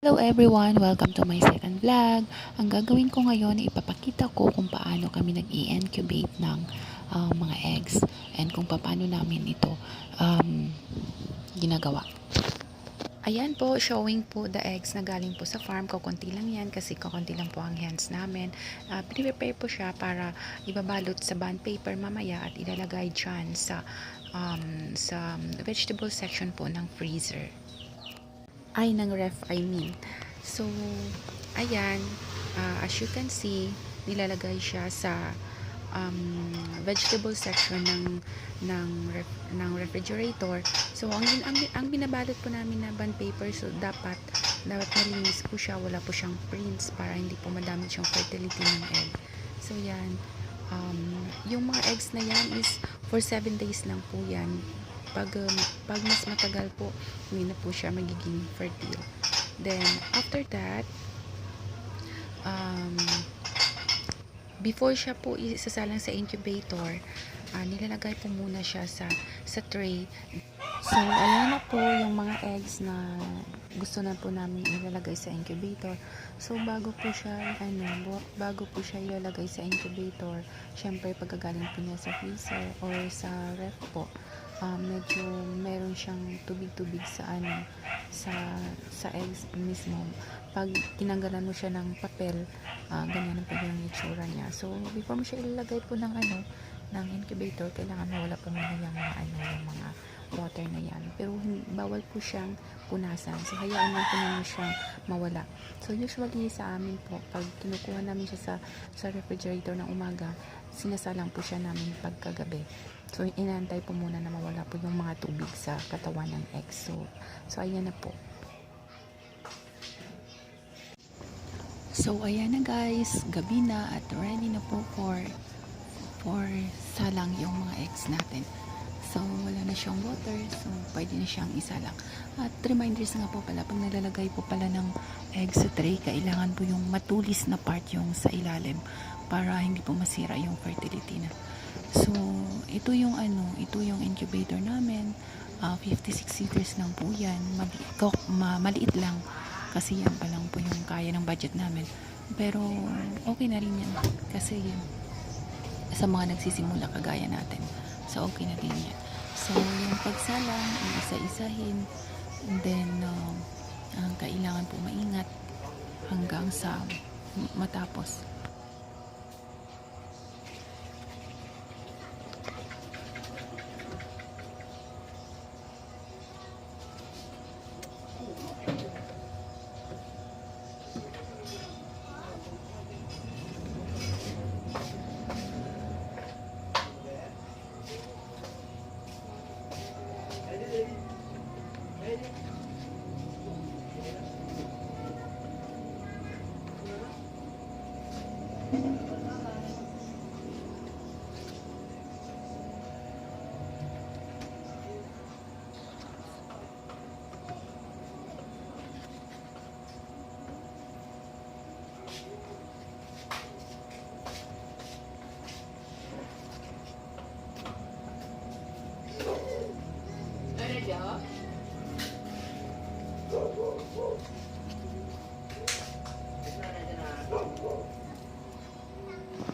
Hello everyone! Welcome to my second vlog. Ang gagawin ko ngayon ay ipapakita ko kung paano kami nag-i-incubate ng mga eggs and kung paano namin ito ginagawa. Ayan po, showing po the eggs na galing po sa farm. Kakunti lang yan kasi kakunti lang po ang hens namin. Prepare po siya para ibabalot sa bond paper mamaya at ilalagay dyan sa vegetable section po ng freezer. Ay, ng ref, I mean. So, ayan, as you can see, nilalagay siya sa vegetable section ng refrigerator. So, ang binabalot po namin na bond paper, so dapat malinis po siya, wala po siyang prints para hindi po madamage yung fertility ng egg. So, yan. Yung mga eggs na yan is for 7 days lang po yan. Pag mas matagal po, hindi na po siya magiging fertile. Then, after that, before siya po isasalang sa incubator, nilalagay po muna siya sa tray. So, ayan na po yung mga eggs na gusto na po namin ilalagay sa incubator. So, bago po siya ilalagay sa incubator, syempre pagkagaling po niya sa freezer or sa ref po, medyo meron siyang tubig-tubig sa eggs mismo. Pag tinanggalan mo siya ng papel, ganyan ang yung itsura niya. So, before mo siya ilalagay po ng incubator, kailangan mawala po muna yung mga water na yan. Pero bawal po siyang punasan. So, hayaan lang po namin siyang mawala. So, usually sa amin po, pag kinukuha namin siya sa refrigerator ng umaga, sinasalang po siya namin pagkagabi. So, inantay po muna na mawala po yung mga tubig sa katawan ng egg. So ayan na po. So, ayan na guys. Gabi na at ready na po for salang yung mga eggs natin. So, wala na siyang water. So, pwede na siyang isalang. At reminders nga po pala, pag nalalagay po pala ng egg sa tray, kailangan po yung matulis na part yung sa ilalim para hindi po masira yung fertility na. So, ito yung incubator namin. 56 liters lang po yan. Maliit lang. Kasi yan pa lang po yung kaya ng budget namin. Pero, okay na rin yan. Kasi sa mga nagsisimula kagaya natin. So, okay na din yan. So, yung pagsalang, isa-isahin. And then, kailangan po maingat hanggang sa matapos.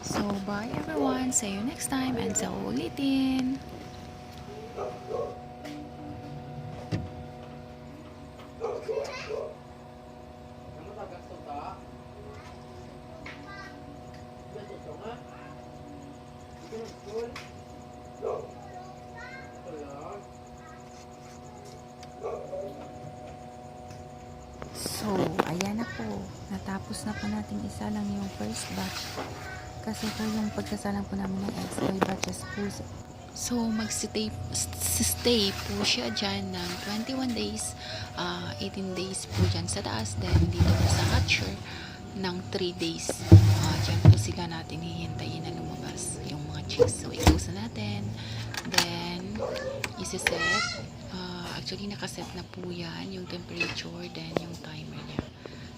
So, bye everyone. See you next time and sa ulitin. So, ayan na po. Natapos na po natin isa lang yung first batch. Kasi po yung pagsasalang po namin ng eggs, 5 batches po. So, mag-stay po siya dyan ng 21 days, 18 days po dyan sa taas. Then, dito po sa hatcher ng 3 days. Dyan po sila natin hihintayin na lumabas yung mga chicks. So, i-close na natin. Then, isi-set. Actually, nakaset na po yan, yung temperature, then yung timer niya.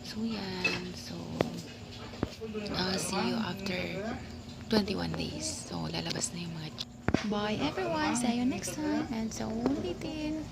So, yan. So, see you after 21 days. So, lalabas na yung mga. Bye everyone! See you next time and sa ulitin!